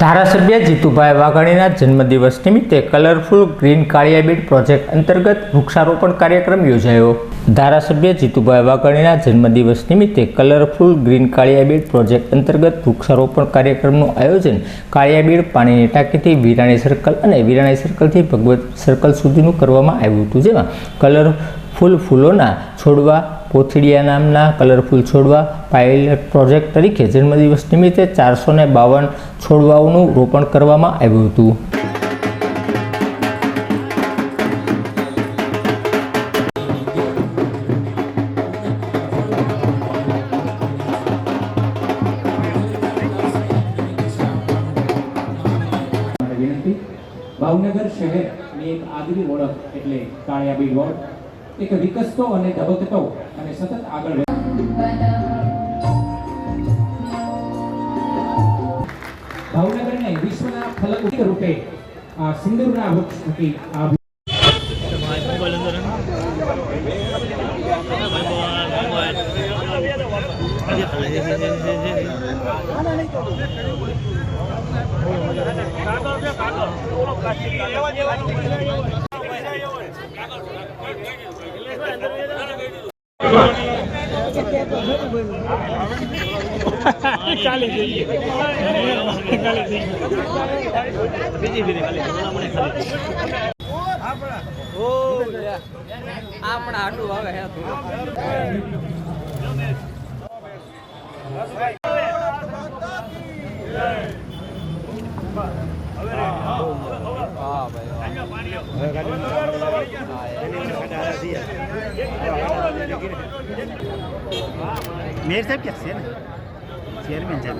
ધારાસભ્ય જીતુભાઈ વાઘાણીના જન્મદિવસ નિમિત્તે કલરફુલ ગ્રીન કાળિયાબીડ પ્રોજેક્ટ અંતર્ગત વૃક્ષારોપણ કાર્યક્રમ યોજાયો। ધારાસભ્ય જીતુભાઈ વાઘાણીના જન્મદિવસ નિમિત્તે કલરફુલ ગ્રીન કાળિયાબીડ પ્રોજેક્ટ અંતર્ગત વૃક્ષારોપણ કાર્યક્રમનું આયોજન કાળિયાબીડ પાણીની ટાંકીથી વિરાણી સર્કલ અને વિરાણી સર્કલથી ભગવત સર્કલ સુધીનું કરવામાં આવ્યું હતું, જેમાં કલરફુલ ફૂલોના છોડવા પોથીડિયા નામના કલરફુલ છોડવા પાયલટ પ્રોજેક્ટ તરીકે જન્મદિવસ નિમિત્તે 452 છોડવાઓનું રોપણ કરવામાં આવ્યું હતું। ભાવનગર શહેરની એક આગવી ઓળખ એટલે કાળિયાબીડ રોડ એક વિકસતો અને ધબકતો અને સતત આગળ ભાવનગરને વિશ્વના ફલક રૂપે આ સિંદૂરના વૃક્ષ મૂકી આ मेयर साहब क्या है ना चेयरमैन साहब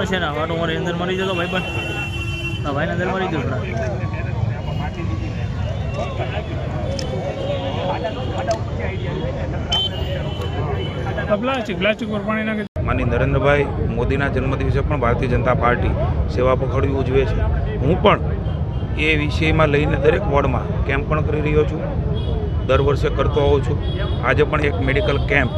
છે ને વાટો મારી અંદર મરી જતો ભાઈ પણ ભાઈ અંદર મરી જતો માનનીય નરેન્દ્રભાઈ મોદીના જન્મદિવસે પણ ભારતીય જનતા પાર્ટી સેવા પખવાડિયું ઉજવે છે। હું પણ એ વિષયમાં લઈને દરેક વોર્ડમાં કેમ્પ પણ કરી રહ્યો છું, દર વર્ષે કરતો આવું છું। આજે પણ એક મેડિકલ કેમ્પ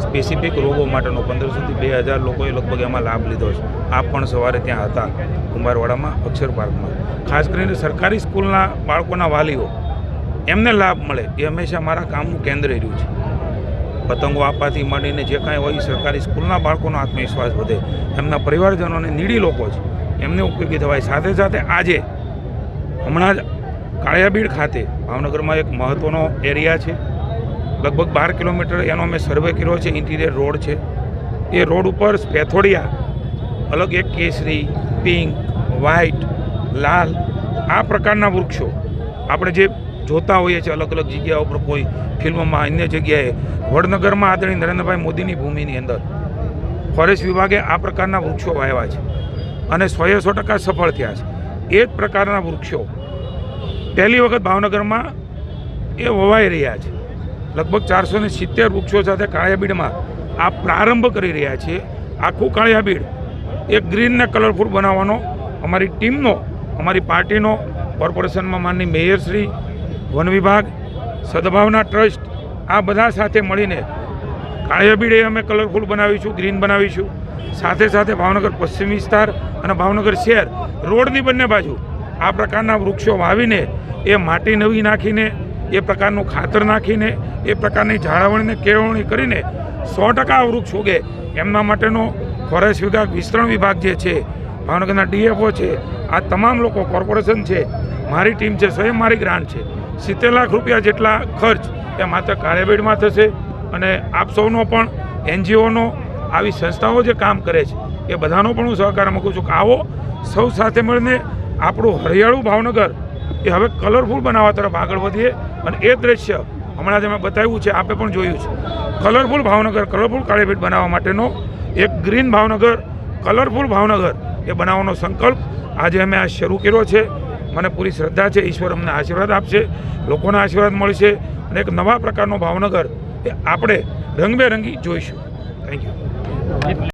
સ્પેસિફિક રોગો માટેનો 1500 થી 2000 લોકોએ લગભગ એમાં લાભ લીધો છે। આપ પણ સવારે ત્યાં હતા કુંભારવાડામાં અક્ષર પાર્કમાં। ખાસ કરીને સરકારી સ્કૂલના બાળકોના વાલીઓ એમને લાભ મળે એ હંમેશા મારા કામનું કેન્દ્ર રહ્યું છે। પતંગો આપવાથી માંડીને જે કાંઈ હોય સરકારી સ્કૂલના બાળકોનો આત્મવિશ્વાસ વધે, એમના પરિવારજનોને નીડી લોકો છે એમને ઉપયોગી થવાય। સાથે સાથે આજે હમણાં જ કાળિયાબીડ ખાતે ભાવનગરમાં એક મહત્ત્વનો એરિયા છે, લગભગ 12 કિલોમીટર એનો અમે સર્વે કર્યો છે, ઇન્ટિરિયર રોડ છે। એ રોડ ઉપર પેથોડિયા અલગ એક કેસરી, પિંક, વ્હાઇટ, લાલ આ પ્રકારના વૃક્ષો આપણે જે જોતા હોઈએ છીએ અલગ અલગ જગ્યાઓ ઉપર, કોઈ ફિલ્મમાં અન્ય જગ્યાએ, વડનગરમાં આદરણીય નરેન્દ્રભાઈ મોદીની ભૂમિની અંદર ફોરેસ્ટ વિભાગે આ પ્રકારના વૃક્ષો વાવ્યા છે અને 100% સફળ થયા છે। એ જ પ્રકારના વૃક્ષો પહેલી વખત ભાવનગરમાં એ વવાઈ રહ્યા છે। લગભગ 470 વૃક્ષો સાથે કાળિયાબીડમાં આ પ્રારંભ કરી રહ્યા છીએ। આખું કાળિયાબીડ એક ગ્રીન ને કલરફુલ બનાવવાનો અમારી ટીમનો, અમારી પાર્ટીનો, કોર્પોરેશનમાં માનની મેયરશ્રી, વન વિભાગ, સદભાવના ટ્રસ્ટ આ બધા સાથે મળીને કાળિયાબીડ અમે કલરફુલ બનાવીશું, ગ્રીન બનાવીશું। સાથે સાથે ભાવનગર પશ્ચિમ વિસ્તાર અને ભાવનગર શહેર રોડની બંને બાજુ આ પ્રકારના વૃક્ષો વાવીને એ માટી નવી નાખીને, એ પ્રકારનું ખાતર નાખીને, એ પ્રકારની જાળવણીને કેળવણી કરીને 100% વૃક્ષ ઉગે એમના માટેનો ફોરેસ્ટ વિભાગ, વિસ્તરણ વિભાગ જે છે, ભાવનગરના ડીએફઓ છે, આ તમામ લોકો, કોર્પોરેશન છે, મારી ટીમ છે, સ્વયં મારી ગ્રાન્ટ છે। 70 લાખ રૂપિયા જેટલા ખર્ચ એ માત્ર કાળિયાબીડમાં થશે અને આપ સૌનો પણ, એનજીઓનો, આવી સંસ્થાઓ જે કામ કરે છે એ બધાનો પણ હું સહકાર માગું છું કે આવો સૌ સાથે મળીને આપણું હરિયાળું ભાવનગર એ હવે કલરફુલ બનાવવા તરફ આગળ વધીએ અને એ દ્રશ્ય હમણાં જ મેં બતાવ્યું છે, આપે પણ જોયું છે. કલરફુલ ભાવનગર, કલરફુલ કાળીયાબીડ બનાવવા માટેનો એક ગ્રીન ભાવનગર, કલરફુલ ભાવનગર એ બનાવવાનો સંકલ્પ આજે અમે આ શરૂ કર્યો છે. મને પૂરી શ્રદ્ધા છે ઈશ્વર અમને આશીર્વાદ આપશે, લોકોના આશીર્વાદ મળશે અને એક નવા પ્રકારનો ભાવનગર એ આપણે રંગબેરંગી જોઈશું. Thank you.